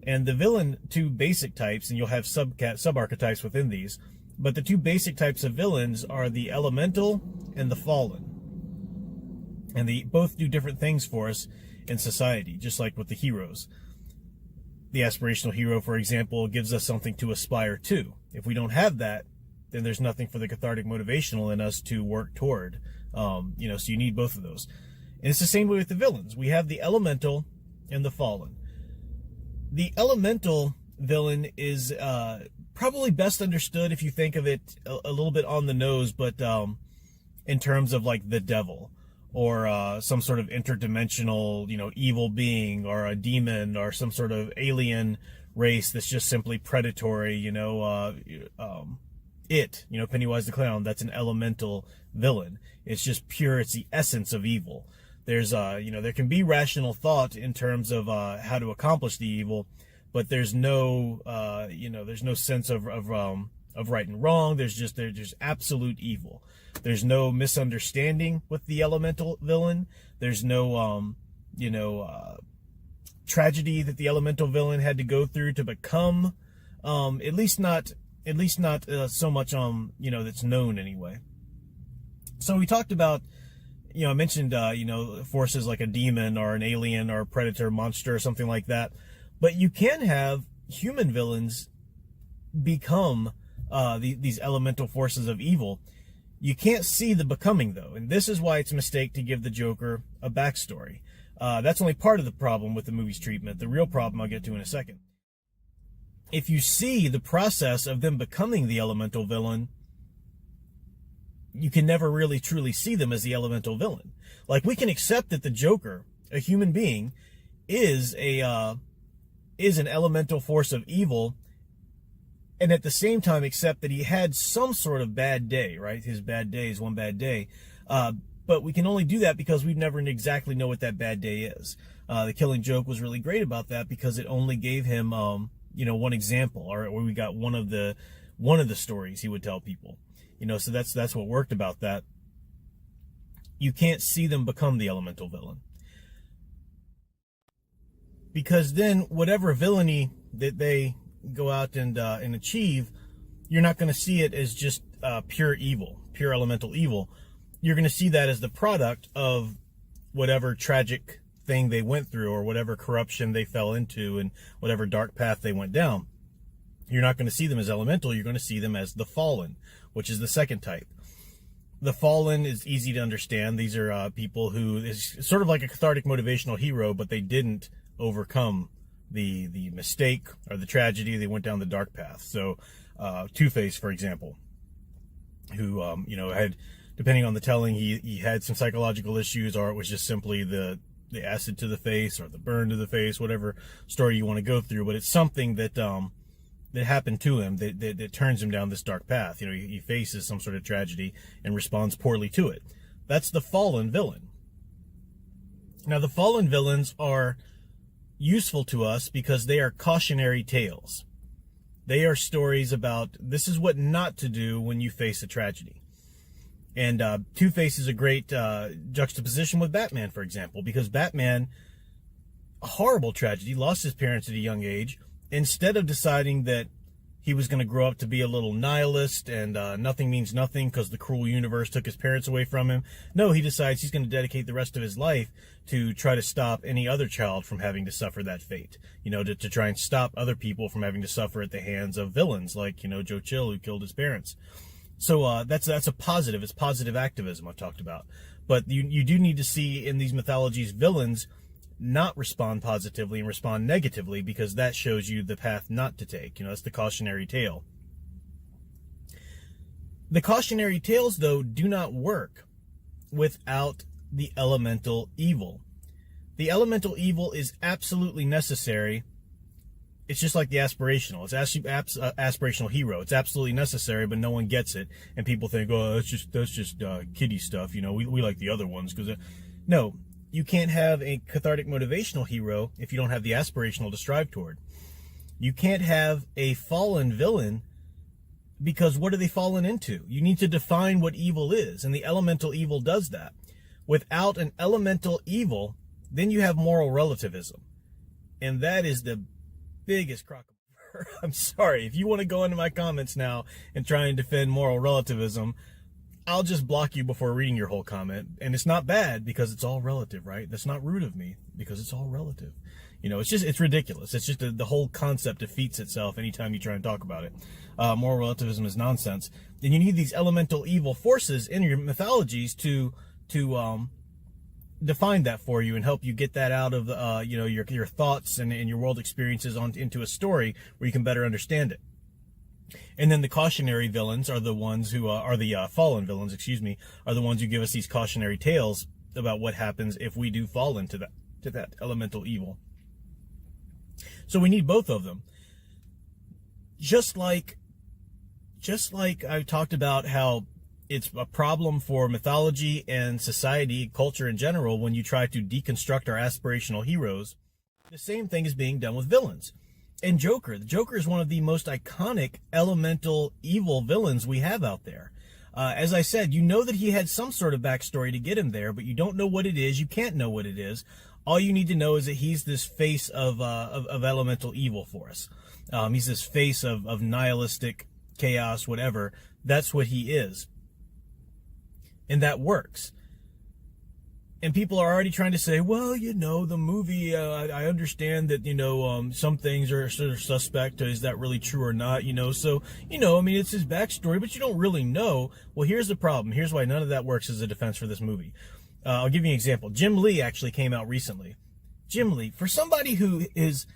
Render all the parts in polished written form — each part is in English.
And the villain, two basic types, and you'll have sub-archetypes within these, but the two basic types of villains are the elemental and the fallen. And they both do different things for us in society, just like with the heroes. The aspirational hero, for example, gives us something to aspire to. If we don't have that, then there's nothing for the cathartic motivational in us to work toward. So you need both of those. And it's the same way with the villains. We have the elemental and the fallen. The elemental villain is probably best understood if you think of it a little bit on the nose, but in terms of like the devil, or some sort of interdimensional, evil being, or a demon, or some sort of alien race that's just simply predatory, Pennywise the Clown, that's an elemental villain. It's just pure, it's the essence of evil. There's, there can be rational thought in terms of how to accomplish the evil, but there's no, there's no sense of right and wrong. There's just absolute evil. There's no misunderstanding with the elemental villain. There's no, tragedy that the elemental villain had to go through to become, at least not so much, that's known anyway. So we talked about, I mentioned, forces like a demon or an alien or a predator monster or something like that. But you can have human villains become these elemental forces of evil. You can't see the becoming, though. And this is why it's a mistake to give the Joker a backstory. That's only part of the problem with the movie's treatment. The real problem I'll get to in a second. If you see the process of them becoming the elemental villain, you can never really truly see them as the elemental villain. Like, we can accept that the Joker, a human being, is an elemental force of evil, and at the same time accept that he had some sort of bad day, right? His bad day is one bad day. But we can only do that because we never exactly know what that bad day is. The Killing Joke was really great about that because it only gave him, one example, or we got one of the stories he would tell people. So that's what worked about that. You can't see them become the elemental villain, because then whatever villainy that they go out and achieve, you're not going to see it as just pure evil, pure elemental evil. You're going to see that as the product of whatever tragic thing they went through, or whatever corruption they fell into, and whatever dark path they went down. You're not going to see them as elemental. You're going to see them as the fallen, which is the second type. The fallen is easy to understand. These are people who is sort of like a cathartic motivational hero, but they didn't overcome the mistake or the tragedy. They went down the dark path. So Two-Face, for example, who had, depending on the telling, he had some psychological issues, or it was just simply the acid to the face or the burn to the face, whatever story you want to go through. But it's something that happened to him that turns him down this dark path. He faces some sort of tragedy and responds poorly to it. That's the fallen villain. Now, the fallen villains are useful to us because they are cautionary tales. They are stories about this is what not to do when you face a tragedy. And Two-Face is a great juxtaposition with Batman, for example, because Batman, a horrible tragedy, lost his parents at a young age. Instead of deciding that he was going to grow up to be a little nihilist and nothing means nothing because the cruel universe took his parents away from him, no, he decides he's going to dedicate the rest of his life to try to stop any other child from having to suffer that fate, to try and stop other people from having to suffer at the hands of villains like, Joe Chill, who killed his parents. So that's a positive. It's positive activism I've talked about. But you do need to see in these mythologies villains not respond positively and respond negatively, because that shows you the path not to take. That's the cautionary tale. The cautionary tales, though, do not work without the elemental evil. The elemental evil is absolutely necessary. It's just like the aspirational. It's actually aspirational hero. It's absolutely necessary, but no one gets it, and people think, "Oh, that's just kiddie stuff." We like the other ones because no. You can't have a cathartic motivational hero if you don't have the aspirational to strive toward. You can't have a fallen villain, because what are they fallen into? You need to define what evil is, and the elemental evil does that. Without an elemental evil, then you have moral relativism. And that is the biggest crock of I'm sorry. If you want to go into my comments now and try and defend moral relativism, I'll just block you before reading your whole comment. And it's not bad because it's all relative, right? That's not rude of me because it's all relative. You know, it's ridiculous. It's just the whole concept defeats itself anytime you try and talk about it. Moral relativism is nonsense. And you need these elemental evil forces in your mythologies to define that for you and help you get that out of your thoughts and your world experiences into a story where you can better understand it. And then the cautionary villains are the ones who are the fallen villains, are the ones who give us these cautionary tales about what happens if we do fall into that elemental evil. So we need both of them. Just like I talked about how it's a problem for mythology and society, culture in general, when you try to deconstruct our aspirational heroes, the same thing is being done with villains. And the Joker is one of the most iconic elemental evil villains we have out there. As I said, you know that he had some sort of backstory to get him there, but you don't know what it is. You can't know what it is. All you need to know is that he's this face of elemental evil for us. He's this face of nihilistic chaos, whatever. That's what he is. And that works. And people are already trying to say, well, you know, the movie, I understand that, some things are sort of suspect. Is that really true or not? So, I mean, it's his backstory, but you don't really know. Well, here's the problem. Here's why none of that works as a defense for this movie. I'll give you an example. Jim Lee actually came out recently. Jim Lee, for somebody who has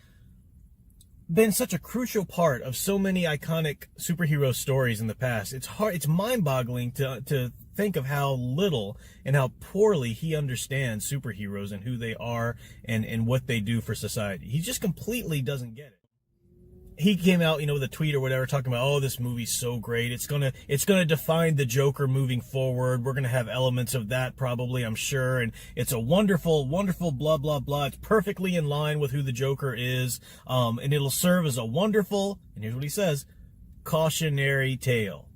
been such a crucial part of so many iconic superhero stories in the past, it's mind-boggling to think of how little and how poorly he understands superheroes and who they are and what they do for society. He just completely doesn't get it. He came out, with a tweet or whatever, talking about, oh, this movie's so great. It's gonna define the Joker moving forward. We're gonna have elements of that probably, I'm sure. And it's a wonderful, wonderful blah, blah, blah. It's perfectly in line with who the Joker is. And it'll serve as a wonderful, and here's what he says, cautionary tale.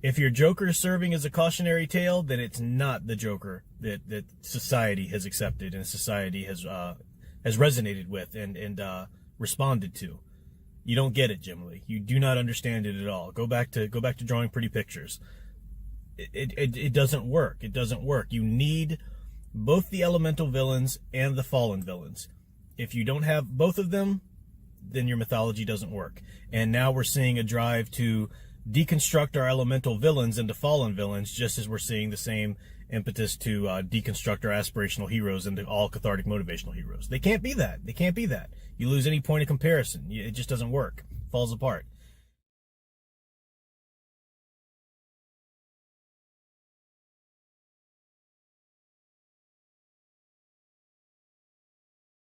If your Joker is serving as a cautionary tale, then it's not the Joker that society has accepted and society has resonated with and responded to. You don't get it, Jim Lee. You do not understand it at all. Go back to drawing pretty pictures. It doesn't work. It doesn't work. You need both the elemental villains and the fallen villains. If you don't have both of them, then your mythology doesn't work. And now we're seeing a drive to deconstruct our elemental villains into fallen villains, just as we're seeing the same impetus to deconstruct our aspirational heroes into all cathartic motivational heroes. They can't be that. They can't be that. You lose any point of comparison. It just doesn't work. It falls apart.